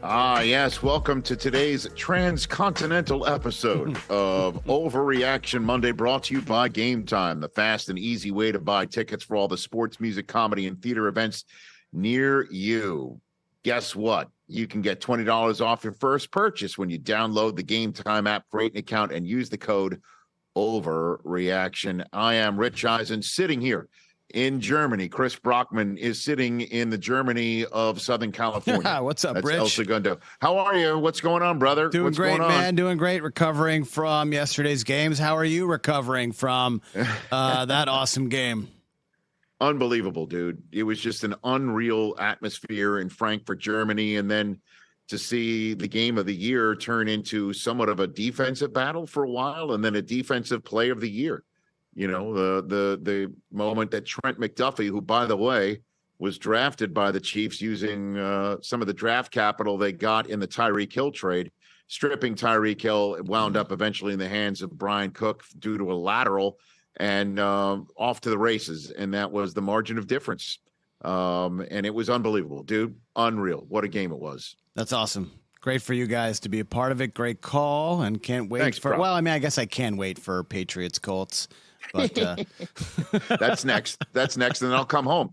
Yes. Welcome to today's transcontinental episode of Overreaction Monday, brought to you by Game Time, the fast and easy way to buy tickets for all the sports, music, comedy, and theater events near you. Guess what? You can get $20 off your first purchase when you download the Game Time app, create an account, and use the code Overreaction. I am Rich Eisen, sitting here in Germany. Chris Brockman is sitting in the Germany of Southern California. What's up, That's Rich? El Segundo. How are you? What's going on, brother? Doing What's great, going on? man. Doing great. Recovering from yesterday's games. How are you recovering from that awesome game? Unbelievable, dude. It was just an unreal atmosphere in Frankfurt, Germany. And then to see the game of the year turn into somewhat of a defensive battle for a while, and then a defensive play of the year. You know, the moment that Trent McDuffie, who, by the way, was drafted by the Chiefs using some of the draft capital they got in the Tyreek Hill trade, stripping Tyreek Hill, wound up eventually in the hands of Brian Cook due to a lateral, and off to the races. And that was the margin of difference. And it was unbelievable, dude. Unreal. What a game it was. That's awesome. Great for you guys to be a part of it. Great call, and can't wait Thanks, for. bro. Well, I mean, I guess I can wait for Patriots Colts, but That's next. That's next, and then I'll come home.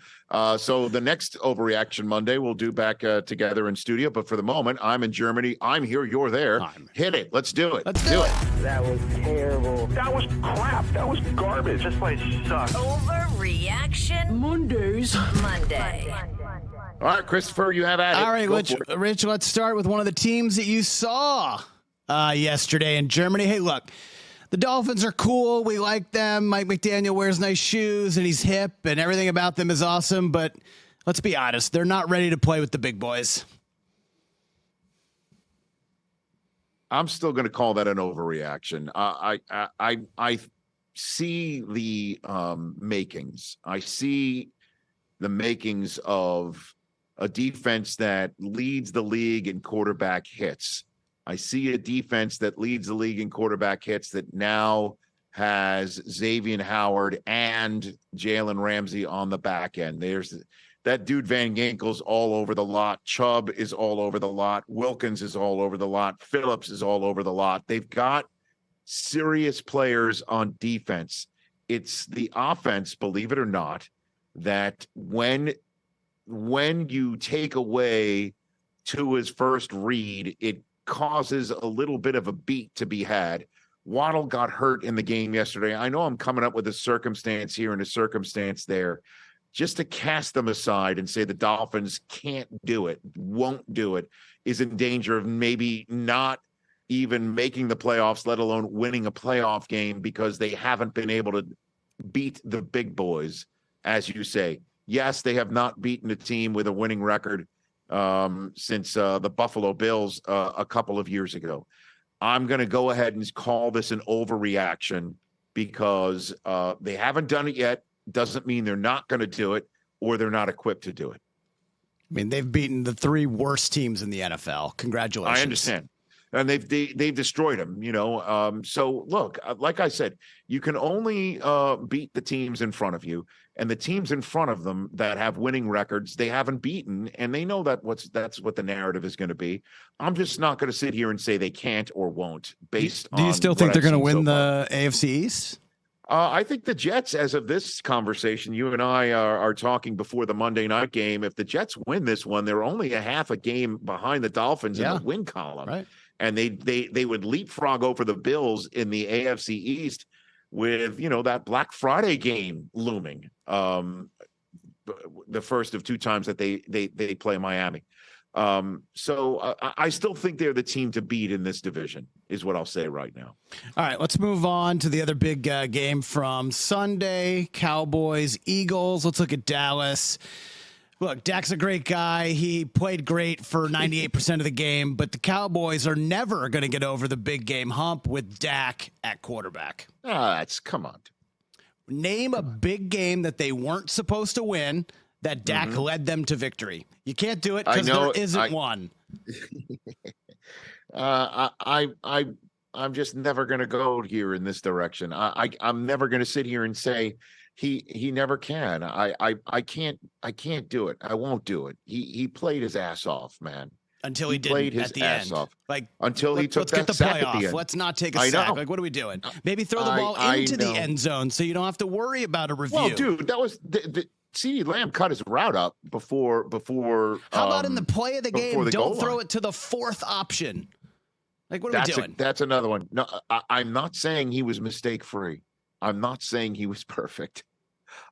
So the next Overreaction Monday we'll do back together in studio. But for the moment, I'm in Germany. I'm here. You're there. Hit it. Let's do it. Let's do it. That was terrible. That was crap. That was garbage. This place sucks. Overreaction Monday. All right, Christopher, you have at it. All right, Go for it. Rich, let's start with one of the teams that you saw yesterday in Germany. Hey, look, the Dolphins are cool. We like them. Mike McDaniel wears nice shoes, and he's hip, and everything about them is awesome. But let's be honest, they're not ready to play with the big boys. I'm still going to call that an overreaction. I see the makings. I see the makings of a defense that leads the league in quarterback hits. I see a defense that leads the league in quarterback hits that now has Xavier Howard and Jalen Ramsey on the back end. There's that dude Van Ginkel's all over the lot. Chubb is all over the lot. Wilkins is all over the lot. Phillips is all over the lot. They've got serious players on defense. It's the offense, believe it or not, that when you take away Tua's first read, it causes a little bit of a beat to be had. Waddle got hurt in the game yesterday. I know I'm coming up with a circumstance here and a circumstance there. Just to cast them aside and say the Dolphins can't do it, won't do it, is in danger of maybe not even making the playoffs, let alone winning a playoff game, because they haven't been able to beat the big boys, as you say. Yes, they have not beaten a team with a winning record since the Buffalo Bills a couple of years ago. I'm going to go ahead and call this an overreaction because they haven't done it yet. Doesn't mean they're not going to do it or they're not equipped to do it. I mean, they've beaten the three worst teams in the NFL. Congratulations. I understand. And they've destroyed them, you know. So look, like I said, you can only beat the teams in front of you, and the teams in front of them that have winning records, they haven't beaten, and they know that's what the narrative is going to be. I'm just not going to sit here and say they can't or won't based on. Do you still think they're going to win the AFC East? I think the Jets, as of this conversation, you and I are talking before the Monday night game. If the Jets win this one, they're only a half a game behind the Dolphins in the win column. Right. And they would leapfrog over the Bills in the AFC East with, you know, that Black Friday game looming. The first of two times that they play Miami. So I still think they're the team to beat in this division, is what I'll say right now. All right, let's move on to the other big game from Sunday, Cowboys, Eagles. Let's look at Dallas. Look, Dak's a great guy. He played great for 98% of the game, but the Cowboys are never going to get over the big game hump with Dak at quarterback. Come on. Name a big game that they weren't supposed to win that Dak led them to victory. You can't do it because there isn't one. I'm just never going to go here in this direction. I'm never going to sit here and say he never can. I can't do it. I won't do it. He played his ass off, man. Until he played didn't his at the ass end. off. Like until he took let's that get the sack play at the off. end. Let's not take a I sack. know. Like, what are we doing? Maybe throw the ball I into the know. end zone so you don't have to worry about a review. Well, dude, that was CeeDee Lamb cut his route up before. How about in the play of the game? Don't throw line. it to the fourth option. Like, what are we doing? That's another one. No, I'm not saying he was mistake free. I'm not saying he was perfect.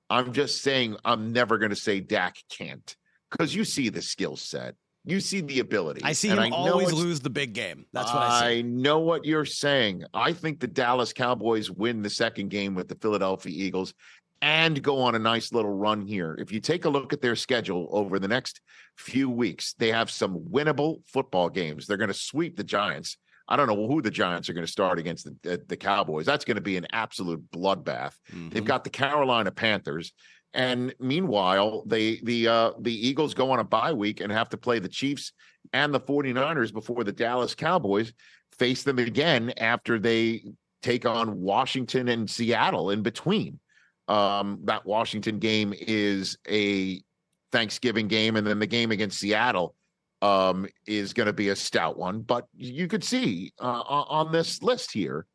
I'm just saying I'm never going to say Dak can't, because you see the skill set. You see the ability. I see him always lose the big game. That's what I see. I know what you're saying. I think the Dallas Cowboys win the second game with the Philadelphia Eagles and go on a nice little run here. If you take a look at their schedule over the next few weeks, they have some winnable football games. They're going to sweep the Giants. I don't know who the Giants are going to start against the Cowboys. That's going to be an absolute bloodbath. Mm-hmm. They've got the Carolina Panthers. And meanwhile, the Eagles go on a bye week and have to play the Chiefs and the 49ers before the Dallas Cowboys face them again after they take on Washington and Seattle in between. That Washington game is a Thanksgiving game, and then the game against Seattle is going to be a stout one. But you could see on this list here,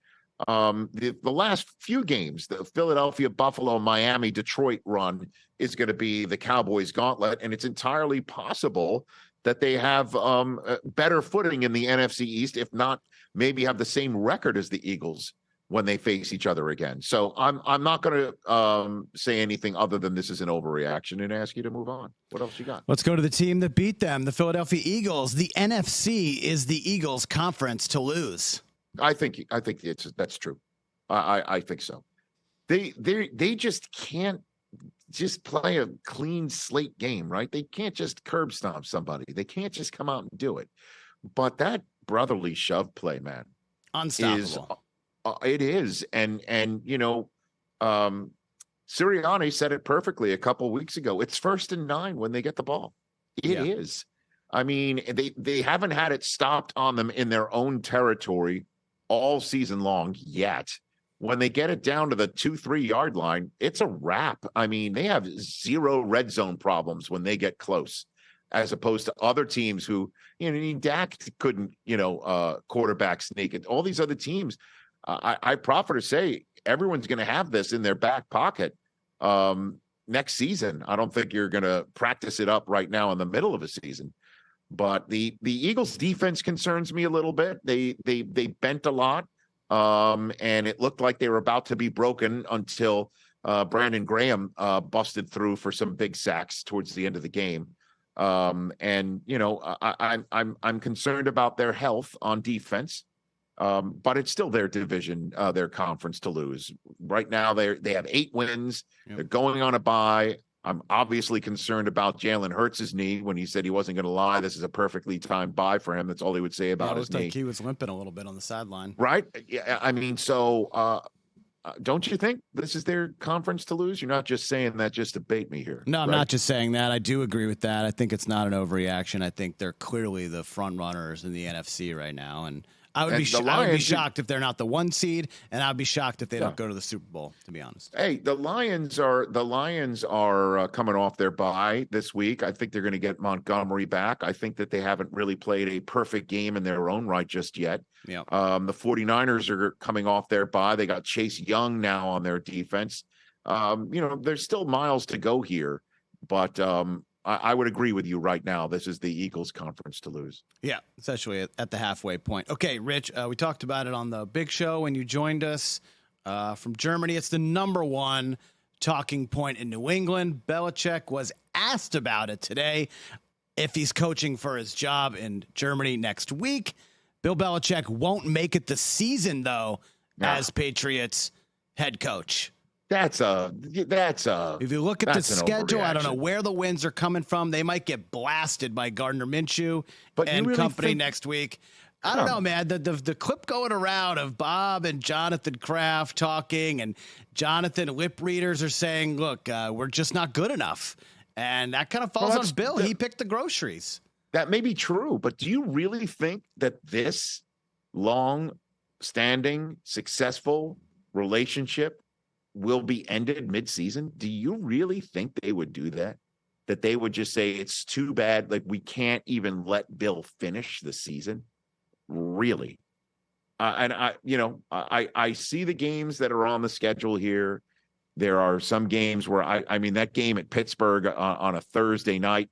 the last few games, the Philadelphia, Buffalo, Miami, Detroit run is going to be the Cowboys gauntlet, and it's entirely possible that they have better footing in the NFC East, if not maybe have the same record as the Eagles when they face each other again. So I'm not going to say anything other than this is an overreaction and ask you to move on. What else you got? Let's go to the team that beat them, the Philadelphia Eagles. The NFC is the Eagles' conference to lose. I think that's true. I think so. They just can't just play a clean slate game, right? They can't just curb stomp somebody. They can't just come out and do it. But that brotherly shove play, man, unstoppable. It is, and Sirianni said it perfectly a couple of weeks ago. It's 1st and 9 when they get the ball. It is. I mean, they haven't had it stopped on them in their own territory all season long yet. When they get it down to the 2-3 yard line, it's a wrap. I mean, they have zero red zone problems when they get close, as opposed to other teams who, Dak couldn't, quarterback sneak it. All these other teams, I proffer to say everyone's going to have this in their back pocket next season. I don't think you're going to practice it up right now in the middle of a season. But the Eagles defense concerns me a little bit. They bent a lot, and it looked like they were about to be broken until Brandon Graham busted through for some big sacks towards the end of the game. I'm concerned about their health on defense, but it's still their division, their conference to lose. Right now, they have 8 wins. Yep. They're going on a bye. I'm obviously concerned about Jalen Hurts' knee. When he said he wasn't going to lie, this is a perfectly timed bye for him. That's all he would say about his knee. Like he was limping a little bit on the sideline. Right? Yeah. I mean, so don't you think this is their conference to lose? You're not just saying that just to bait me here. No, I'm not just saying that. I do agree with that. I think it's not an overreaction. I think they're clearly the front runners in the NFC right now, and I would be shocked if they're not the 1 seed, and I'd be shocked if they don't go to the Super Bowl, to be honest. Hey, the Lions are coming off their bye this week. I think they're going to get Montgomery back. I think that they haven't really played a perfect game in their own right just yet. Yeah. The 49ers are coming off their bye. They got Chase Young now on their defense. There's still miles to go here, but I would agree with you right now. This is the Eagles' conference to lose. Yeah, essentially at the halfway point. Okay, Rich, we talked about it on the big show when you joined us from Germany. It's the #1 talking point in New England. Belichick was asked about it today, if he's coaching for his job in Germany next week. Bill Belichick won't make it the season, though, as Patriots head coach. That's if you look at the schedule, I don't know where the wins are coming from. They might get blasted by Gardner Minshew and really company next week. I don't know, man. The clip going around of Bob and Jonathan Kraft talking, and Jonathan lip readers are saying, look, we're just not good enough. And that kind of falls on Bill. He picked the groceries. That may be true, but do you really think that this long-standing, successful relationship will be ended mid-season? Do you really think they would do that? that they would just say it's too bad. Like, we can't even let Bill finish the season. Really? And I see the games that are on the schedule here. There are some games where I mean, that game at Pittsburgh on a Thursday night,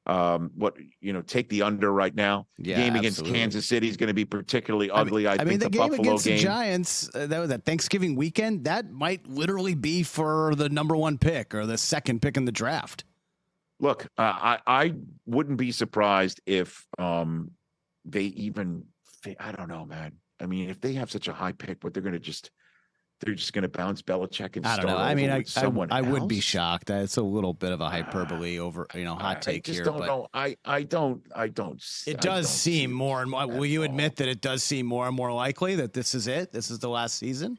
take the under right now. Yeah, game against absolutely. Kansas City is going to be particularly ugly. I think the game Buffalo against game, the Giants, that Thanksgiving weekend, that might literally be for the number 1 pick or the second pick in the draft. look, I wouldn't be surprised if they even, I don't know, man. I mean, if they have such a high pick, but they're just going to bounce Belichick and I don't start know. I mean, I would be else? shocked. It's a little bit of a hyperbole over, hot take I just here. don't but know. I don't. It does seem more and more. Will you admit that it does seem more and more likely that this is it? This is the last season?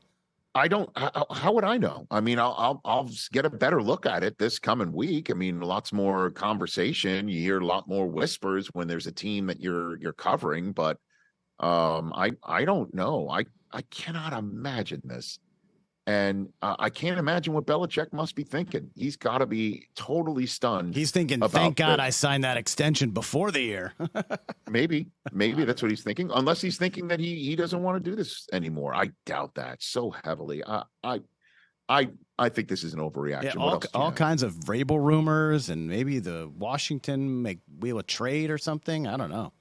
I don't. How would I know? I mean, I'll get a better look at it this coming week. I mean, lots more conversation. You hear a lot more whispers when there's a team that you're covering, but I don't know. I cannot imagine this. And I can't imagine what Belichick must be thinking. He's got to be totally stunned. He's thinking, thank God I signed that extension before the year. Maybe that's what he's thinking. Unless he's thinking that he doesn't want to do this anymore. I doubt that so heavily. I think this is an overreaction. Yeah, all kinds of Vrabel rumors, and maybe the Washington make wheel a trade or something. I don't know.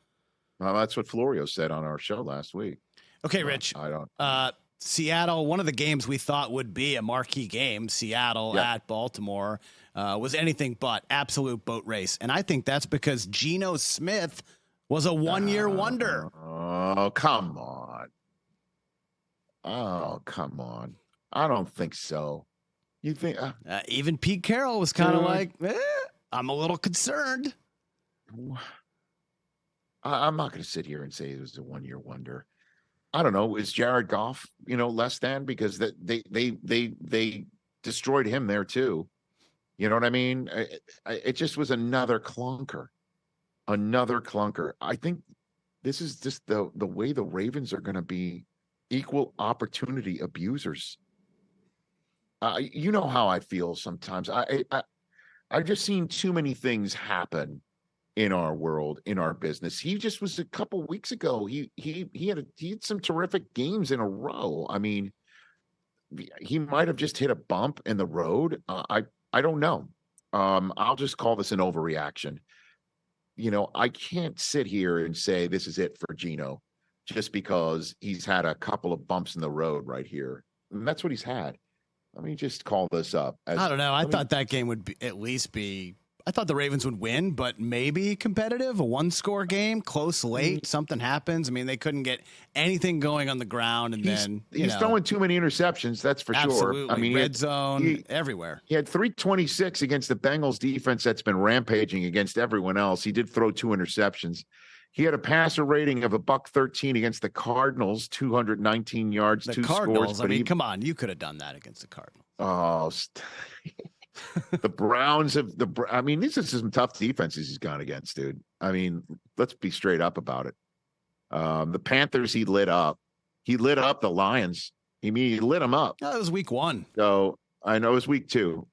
Well, that's what Florio said on our show last week. Okay, Rich. I don't. Seattle, one of the games we thought would be a marquee game, Seattle at Baltimore, was anything but absolute boat race. And I think that's because Geno Smith was a one-year wonder. Oh, come on. I don't think so. You think? Even Pete Carroll was kind of like, I'm a little concerned. I'm not going to sit here and say it was a one-year wonder. I don't know. Is Jared Goff, less than, because they destroyed him there too. You know what I mean? It just was another clunker. I think this is just the way the Ravens are going to be equal opportunity abusers. You know how I feel sometimes. I've just seen too many things happen in our world, in our business. He just was a couple weeks ago. He had some terrific games in a row. I mean, he might have just hit a bump in the road. I don't know. I'll just call this an overreaction. I can't sit here and say this is it for Geno just because he's had a couple of bumps in the road right here. And that's what he's had. Let me just call this up. I don't know. I thought that game would at least be. I thought the Ravens would win, but maybe competitive, a one-score game, close late, something happens. I mean, they couldn't get anything going on the ground, and he's throwing too many interceptions, that's for absolutely. sure. I mean, red zone everywhere. He had 326 against the Bengals defense that's been rampaging against everyone else. He did throw 2 interceptions. He had a passer rating of $113 against the Cardinals, 219 yards, the 2 Cardinals, scores. I mean, come on, you could have done that against the Cardinals. Oh, the Browns these are some tough defenses he's gone against, dude. I mean, let's be straight up about it. The Panthers, he lit up the Lions. He lit them up. No, it was week 1. So I know it was week 2.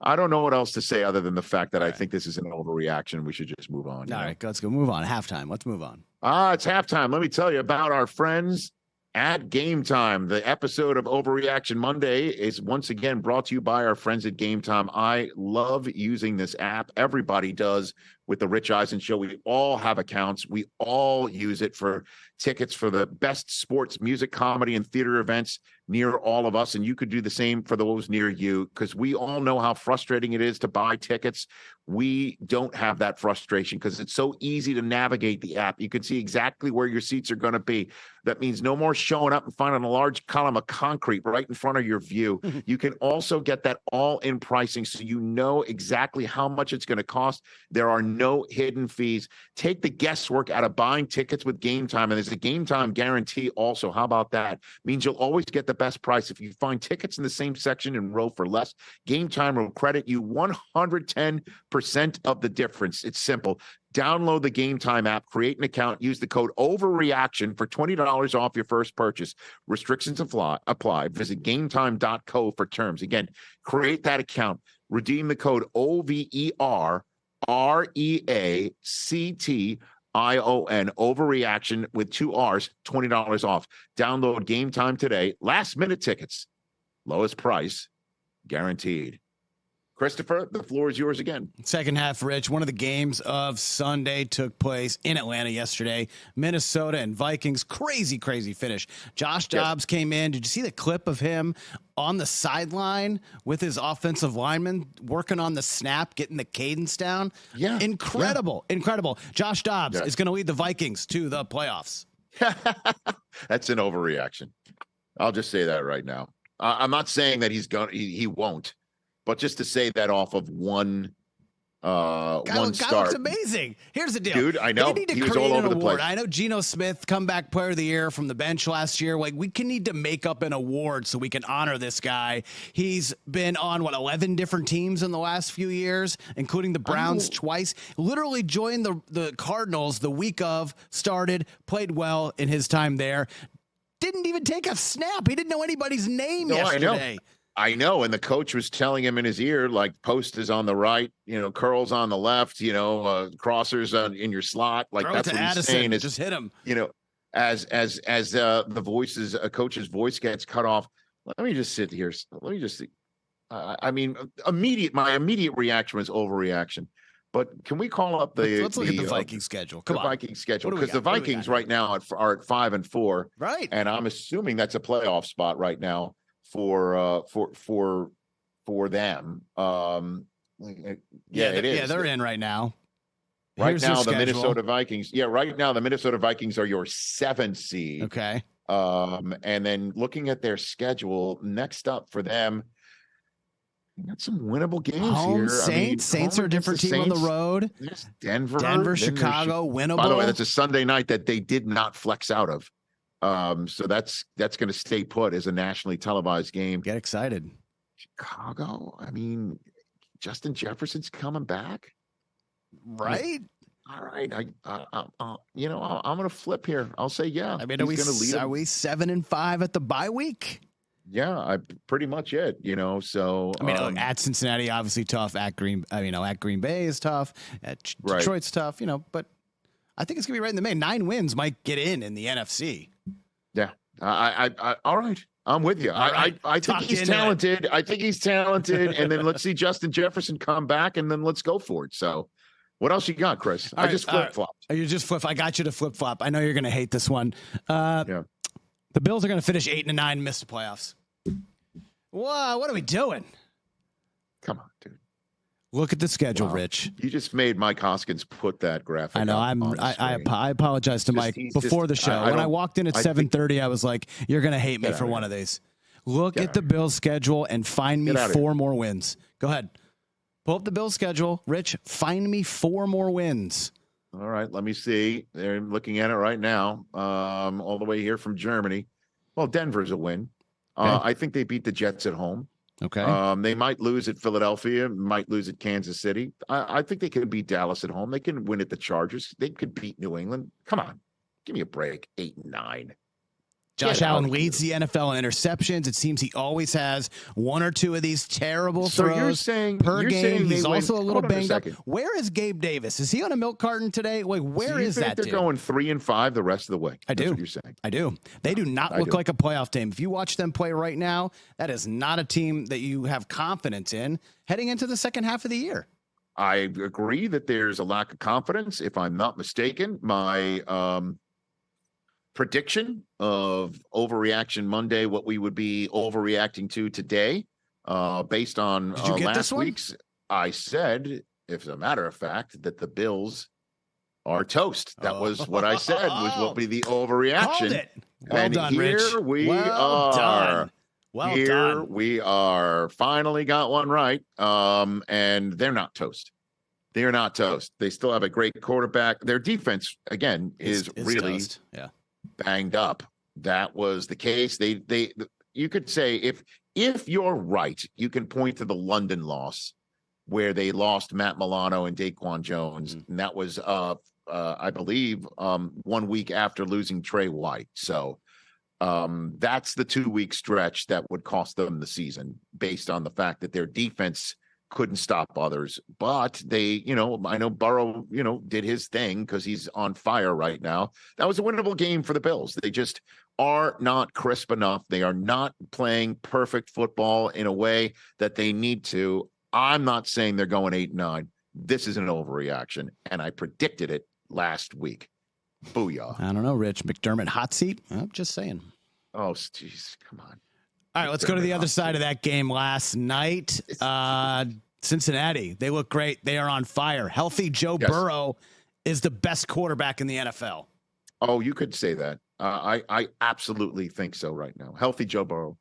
I don't know what else to say other than the fact that I think this is an overreaction. We should just move on. All right, let's go move on. Halftime. Let's move on. It's halftime. Let me tell you about our friends at Game Time. The episode of Overreaction Monday is once again brought to you by our friends at Game Time. I love using this app. Everybody does with the Rich Eisen Show. We all have accounts. We all use it for tickets for the best sports, music, comedy, and theater events near all of us. And you could do the same for those near you, because we all know how frustrating it is to buy tickets. We don't have that frustration because it's so easy to navigate the app. You can see exactly where your seats are going to be. That means no more showing up and finding a large column of concrete right in front of your view. You can also get that all-in pricing, so you know exactly how much it's going to cost. There are no hidden fees. Take the guesswork out of buying tickets with Game Time, and there's a Game Time guarantee also. How about that? Means you'll always get the best price. If you find tickets in the same section and row for less, Game Time will credit you 110% of the difference. It's simple. Download the Game Time app, create an account, use the code OVERREACTION for $20 off your first purchase. Restrictions apply. Visit gametime.co for terms. Again, create that account. redeem the code OVERREACTION, overreaction with 2 R's, $20 off. Download Game Time today. Last minute tickets, lowest price guaranteed. Christopher, the floor is yours again. Second half, Rich. One of the games of Sunday took place in Atlanta yesterday. Minnesota and Vikings. Crazy finish. Josh Dobbs came in. Did you see the clip of him on the sideline with his offensive lineman working on the snap, getting the cadence down? Yeah. Incredible. Josh Dobbs is going to lead the Vikings to the playoffs. That's an overreaction. I'll just say that right now. I'm not saying that he won't. But just to say that off of one start, looks amazing. Here's the deal, dude. I know he was all over the place. I know Geno Smith, comeback player of the year from the bench last year. Like, we need to make up an award so we can honor this guy. He's been on 11 different teams in the last few years, including the Browns twice. Literally joined the Cardinals the week of, started, played well in his time there. Didn't even take a snap. He didn't know anybody's name yesterday. I know, and the coach was telling him in his ear, like, post is on the right, curls on the left, crossers in your slot. Like, throw that's what Addison, he's saying. Is, just hit him. As a coach's voice gets cut off. Let me just sit here. Let me just see. My immediate reaction was overreaction. But can we call up let's look at the Viking schedule? Come on. Viking schedule, because the Vikings right now are at 5-4, right? And I'm assuming that's a playoff spot right now for them. It is. Yeah, they're in right now. Right now, the Minnesota Vikings. Yeah, right now the Minnesota Vikings are your 7th seed. Okay. And then looking at their schedule, next up for them, got some winnable games here. Saints are a different team on the road. There's Denver, Chicago, winnable. By the way, that's a Sunday night that they did not flex out of. So that's going to stay put as a nationally televised game. Get excited. Chicago. Justin Jefferson's coming back. Right. All right. I'm going to flip here. I'll say, yeah. Are we 7-5 at the bye week? Yeah, pretty much it, so. At Cincinnati, obviously tough. At Green Bay is tough. At Detroit's tough, but I think it's going to be right in the main. 9 wins might get in the NFC. Yeah. All right. I'm with you. I think he's talented. I think he's talented. And then let's see Justin Jefferson come back, and then let's go for it. So what else you got, Chris? I just flip-flopped. You just flip. I got you to flip-flop. I know you're going to hate this one. The Bills are going to finish 8-9, miss the playoffs. Whoa, what are we doing? Come on, dude. Look at the schedule, Rich. You just made Mike Hoskins put that graphic. I know. I apologize to Mike before the show. When I walked in at 7:30, I was like, "You're going to hate me for one of these." Look at the Bills' schedule and find me 4 more wins. Go ahead. Pull up the Bills' schedule, Rich. Find me 4 more wins. All right, let me see. They're looking at it right now. All the way here from Germany. Well, Denver's a win. I think they beat the Jets at home. Okay. They might lose at Philadelphia, might lose at Kansas City. I think they can beat Dallas at home. They can win at the Chargers. They could beat New England. Come on. Give me a break. 8-9. Josh Allen leads the NFL in interceptions. It seems he always has 1 or 2 of these terrible throws per game. He's also a little banged up. Where is Gabe Davis? Is he on a milk carton today? Like, where is that? They're going 3-5 the rest of the way. I do. That's what you're saying. I do. They do not look like a playoff team. If you watch them play right now, that is not a team that you have confidence in heading into the second half of the year. I agree that there's a lack of confidence. If I'm not mistaken, my prediction of Overreaction Monday, what we would be overreacting to today, based on last week's, I said, if a matter of fact, that the Bills are toast. That was what I said, was what would be the overreaction. Well done, Rich. Here we are. We are. Finally got one right. And they're not toast. They are not toast. They still have a great quarterback. Their defense, again, is really toast. Yeah. Banged up. That was the case. You could say, if you're right, you can point to the London loss where they lost Matt Milano and Daquan Jones. And that was I believe 1 week after losing Trey White. So that's the 2-week stretch that would cost them the season, based on the fact that their defense couldn't stop others. But they, I know Burrow, did his thing because he's on fire right now. That was a winnable game for the Bills. They just are not crisp enough. They are not playing perfect football in a way that they need to. I'm not saying they're going 8-9. This is an overreaction, and I predicted it last week. Booyah. I don't know, Rich. McDermott hot seat? I'm just saying. Oh, jeez, come on. All right, let's go to the other side of that game last night. Cincinnati, they look great. They are on fire. Healthy Joe Burrow is the best quarterback in the NFL. Oh, you could say that. I absolutely think so right now. Healthy Joe Burrow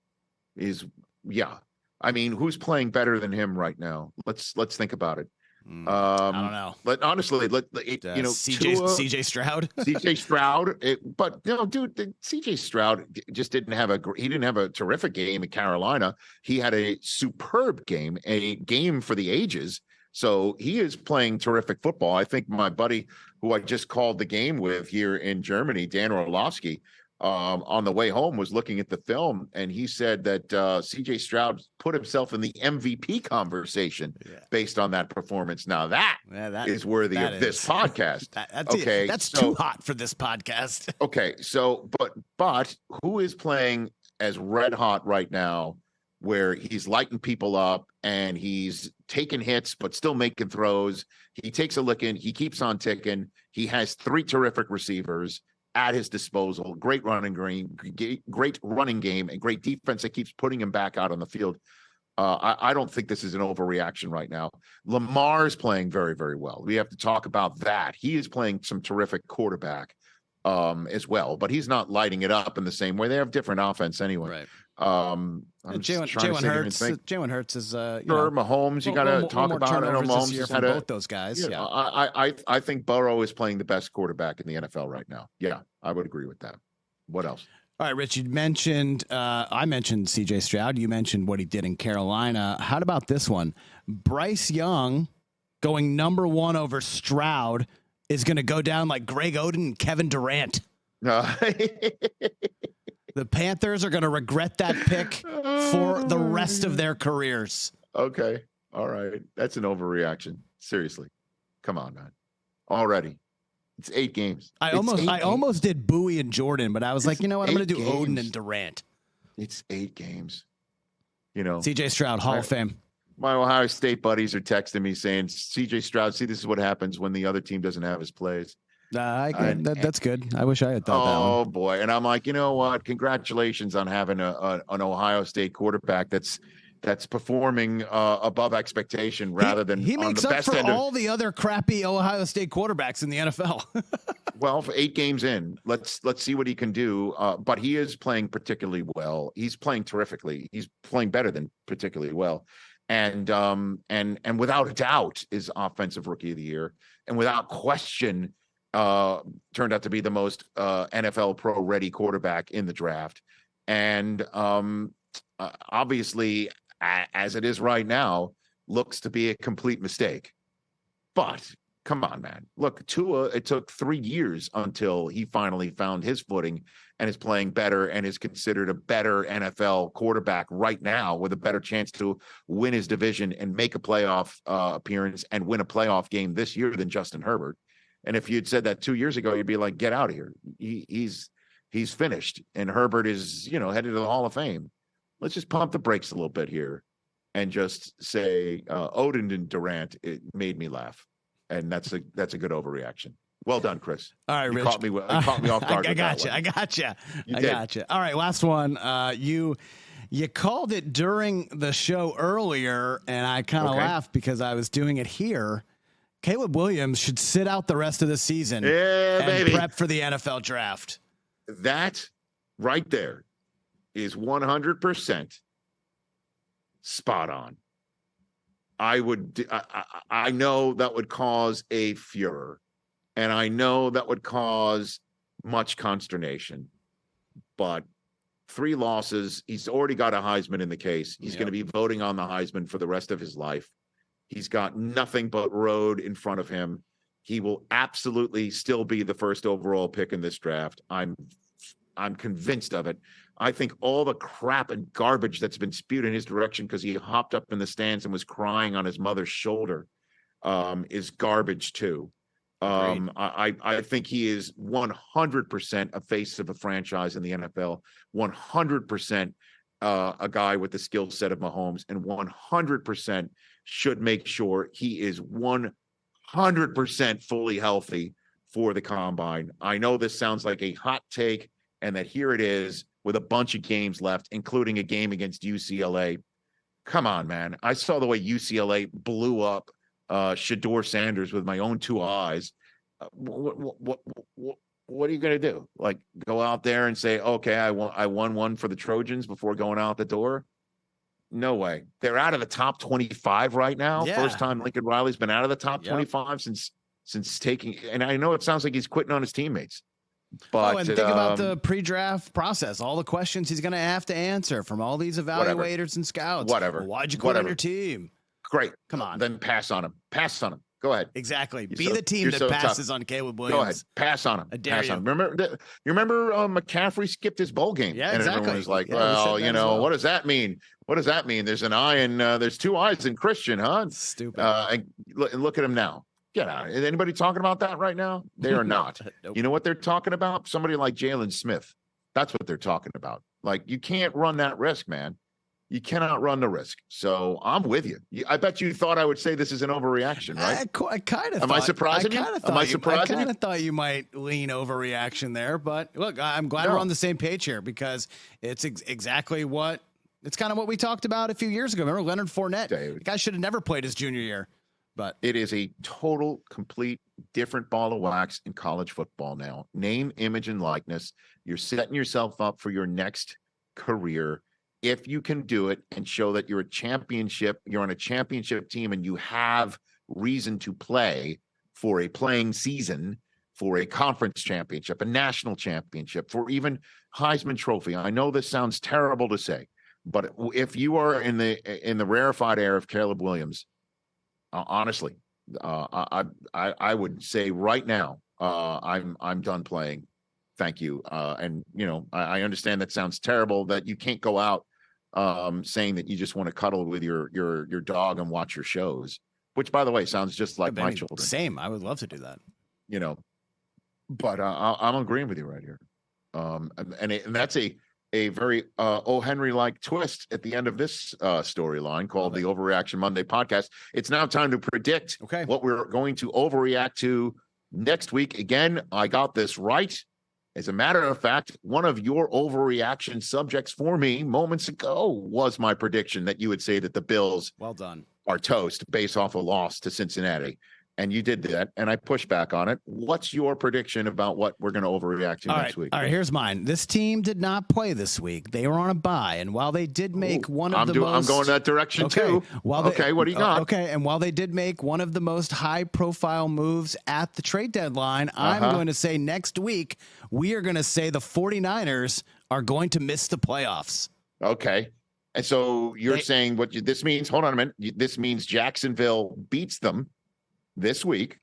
is, I mean, who's playing better than him right now? Let's think about it. I don't know. But honestly, CJ Stroud. CJ Stroud, but dude, CJ Stroud just didn't have a terrific game at Carolina. He had a superb game, a game for the ages. So he is playing terrific football. I think my buddy who I just called the game with here in Germany, Dan Orlovsky, on the way home was looking at the film, and he said that CJ Stroud put himself in the MVP conversation based on that performance. Now that is worthy of this podcast. That's too hot for this podcast. Okay, so but who is playing as red hot right now, where he's lighting people up and he's taking hits but still making throws? He takes a licking, he keeps on ticking. He has 3 terrific receivers at his disposal, great running game, and great defense that keeps putting him back out on the field. I don't think this is an overreaction right now. Lamar's playing very, very well. We have to talk about that. He is playing some terrific quarterback as well, but he's not lighting it up in the same way. They have different offense anyway. Right. Jalen Hurts is Mahomes. You got to talk about it. Mahomes has had both those guys. Yeah. I think Burrow is playing the best quarterback in the NFL right now. Yeah, I would agree with that. What else? All right, Rich, you mentioned, I mentioned CJ Stroud. You mentioned what he did in Carolina. How about this one? Bryce Young going number 1 over Stroud is going to go down like Greg Oden and Kevin Durant. The Panthers are going to regret that pick for the rest of their careers. Okay. All right. That's an overreaction. Seriously. Come on, man. Already. It's 8 games. I almost did Bowie and Jordan, but I was like, you know what? I'm going to do Oden and Durant. It's 8 games. CJ Stroud, Hall of Fame. My Ohio State buddies are texting me saying, CJ Stroud, see, this is what happens when the other team doesn't have his plays. That's good. I wish I had thought that one. Oh, boy. And I'm like, you know what? Congratulations on having an Ohio State quarterback that's performing above expectation rather than he makes on the up best for end all the other crappy Ohio State quarterbacks in the NFL. Well, for 8 games in, let's see what he can do. But he is playing particularly well. He's playing terrifically. He's playing better than particularly well. And without a doubt is offensive rookie of the year, and without question turned out to be the most NFL pro ready quarterback in the draft. And obviously, as it is right now, looks to be a complete mistake. But come on, man. Look, Tua, it took 3 years until he finally found his footing and is playing better and is considered a better NFL quarterback right now with a better chance to win his division and make a playoff appearance and win a playoff game this year than Justin Herbert. And if you'd said that 2 years ago, you'd be like, get out of here. He's finished. And Herbert is, headed to the Hall of Fame. Let's just pump the brakes a little bit here and just say Oden and Durant, it made me laugh. And that's a good overreaction. Well done, Chris. All right, Rich. Caught me off guard. I got you. All right, last one. You called it during the show earlier, and I kind of laughed because I was doing it here. Caleb Williams should sit out the rest of the season and prep for the NFL draft. That right there is 100% spot on. I know that would cause a furor, and I know that would cause much consternation, but 3 losses, he's already got a Heisman in the case. He's going to be voting on the Heisman for the rest of his life. He's got nothing but road in front of him. He will absolutely still be the first overall pick in this draft. I'm I'm convinced of it. I think all the crap and garbage that's been spewed in his direction because he hopped up in the stands and was crying on his mother's shoulder is garbage too. I think he is 100% a face of a franchise in the NFL, 100% a guy with the skill set of Mahomes, and 100% should make sure he is 100% fully healthy for the combine. I know this sounds like a hot take, and that here it is with a bunch of games left, including a game against UCLA. Come on, man. I saw the way UCLA blew up Shador Sanders with my own two eyes. What are you going to do? Like, go out there and say, okay, I won one for the Trojans before going out the door? No way. They're out of the top 25 right now. Yeah. First time Lincoln Riley's been out of the top 25 since taking, and I know it sounds like he's quitting on his teammates. But and think about the pre-draft process, all the questions he's going to have to answer from all these evaluators and scouts. Whatever. Well, why'd you quit on your team? Great. Come on. Then pass on him. Pass on him. Go ahead. Exactly. You're Be the team that passes on Caleb Williams. Go ahead. Pass on him. I dare pass you. On him. You remember McCaffrey skipped his bowl game? Yeah, and exactly. everyone was like, Yeah, well, you know, well. what does that mean? What does that mean? There's an I and there's two I's in Christian, huh? Stupid. And look at him now. Get out. Is anybody talking about that right now? They are not. Nope. You know what they're talking about? Somebody like Jalen Smith. That's what they're talking about. Like, you can't run that risk, man. You cannot run the risk. So I'm with you. I bet you thought I would say this is an overreaction, right? I kind of. Am I surprising you? Am I surprising you? I kind of thought you might lean overreaction there, but look, I'm glad we're on the same page here because it's exactly what it's kind of what we talked about a few years ago. Remember Leonard Fournette? The guy should have never played his junior year. But it is a total, complete, different ball of wax in college football now. Name, image, and likeness. You're setting yourself up for your next career. If you can do it and show that you're on a championship team and you have reason to play for a playing season, for a conference championship, a national championship, for even Heisman Trophy. I know this sounds terrible to say, but if you are in the rarefied air of Caleb Williams, honestly, I would say right now, I'm done playing. Thank you. And you know, I understand that sounds terrible that you can't go out saying that you just want to cuddle with your dog and watch your shows, which, by the way, sounds just like my children. Same. I would love to do that. You know, but I'm agreeing with you right here. And that's a very O. Henry-like twist at the end of this storyline called the Overreaction Monday podcast. It's now time to predict what we're going to overreact to next week. Again, I got this right. As a matter of fact, one of your overreaction subjects for me moments ago was my prediction that you would say that the Bills are toast based off a loss to Cincinnati. And you did that, and I pushed back on it. What's your prediction about what we're going to overreact to next week? All right, here's mine. This team did not play this week. They were on a bye, and while they did make I'm going that direction too. What do you got? Okay, and while they did make one of the most high-profile moves at the trade deadline, I'm going to say next week we are going to say the 49ers are going to miss the playoffs. Okay. And so you're saying this means, hold on a minute, this means Jacksonville beats them this week,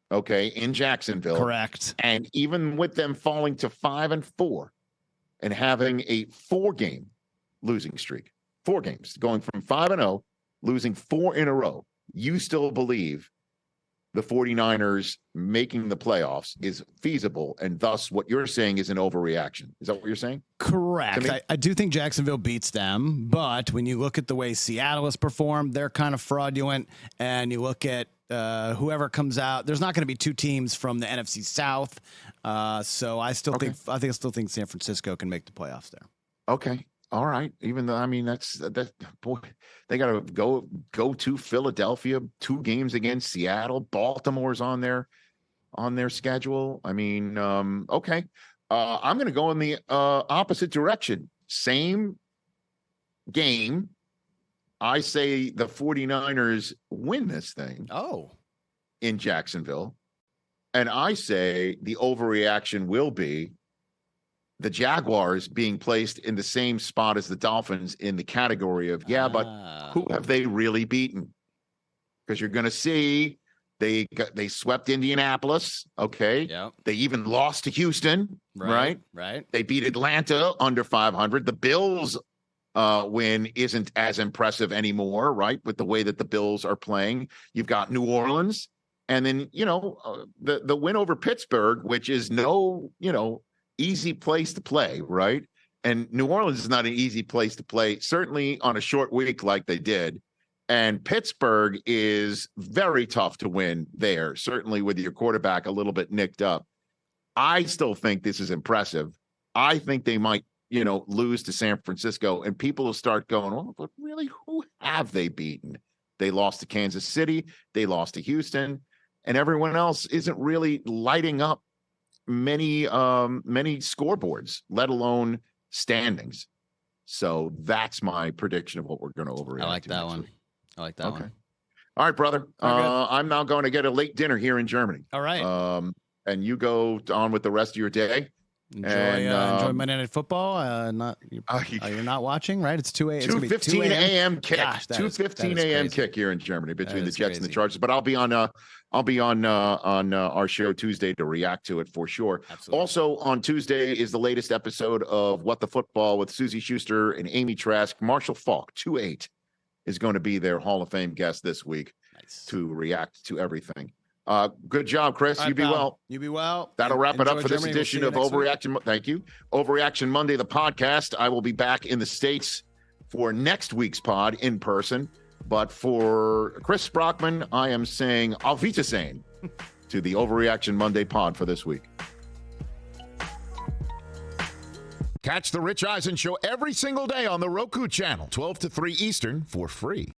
okay, in Jacksonville. Correct. And even with them falling to 5-4 and having a 4-game losing streak, 4 games, going from 5-0, losing 4 in a row, you still believe the 49ers making the playoffs is feasible, and thus what you're saying is an overreaction. Is that what you're saying? Correct. I do think Jacksonville beats them, but when you look at the way Seattle has performed, they're kind of fraudulent, and you look at whoever comes out, there's not going to be 2 teams from the NFC South. So I still think San Francisco can make the playoffs there. Okay. All right. Even though, I mean, that's boy, they got to go to Philadelphia, 2 games against Seattle. Baltimore's on their schedule. I mean, okay. I'm going to go in the opposite direction. Same game. I say the 49ers win this thing. In Jacksonville. And I say the overreaction will be the Jaguars being placed in the same spot as the Dolphins in the category of, but who have they really beaten? Because you're going to see They swept Indianapolis. Okay. Yep. They even lost to Houston. Right. Right. They beat Atlanta under 500. The Bills win isn't as impressive anymore, right? With the way that the Bills are playing. You've got New Orleans. And then, the win over Pittsburgh, which is no, easy place to play, right? And New Orleans is not an easy place to play, certainly on a short week like they did. And Pittsburgh is very tough to win there, certainly with your quarterback a little bit nicked up. I still think this is impressive. I think they might, lose to San Francisco, and people will start going, well, but really, who have they beaten? They lost to Kansas City. They lost to Houston. And everyone else isn't really lighting up many scoreboards, let alone standings. So that's my prediction of what we're going to overreact to. I like that one. Week. I like that one. All right, brother. I'm now going to get a late dinner here in Germany. All right. And you go on with the rest of your day. Enjoy Monday Night Football. You're not watching, right? It's 2:15 a.m. kick. 2:15 a.m. kick here in Germany between the Jets and the Chargers. But I'll be on our show Tuesday to react to it for sure. Absolutely. Also on Tuesday is the latest episode of What the Football with Susie Schuster and Amy Trask. Marshall Falk, 2-8, is going to be their Hall of Fame guest this week to react to everything. Good job, Chris. Right, you be pal. well. You be well. That'll wrap it up for Germany. this edition of Overreaction. Thank you. Overreaction Monday, the podcast. I will be back in the States for next week's pod in person. But for Chris Brockman, I am saying auf Wiedersehen to the Overreaction Monday pod for this week. Catch the Rich Eisen Show every single day on the Roku channel, 12 to 3 Eastern, for free.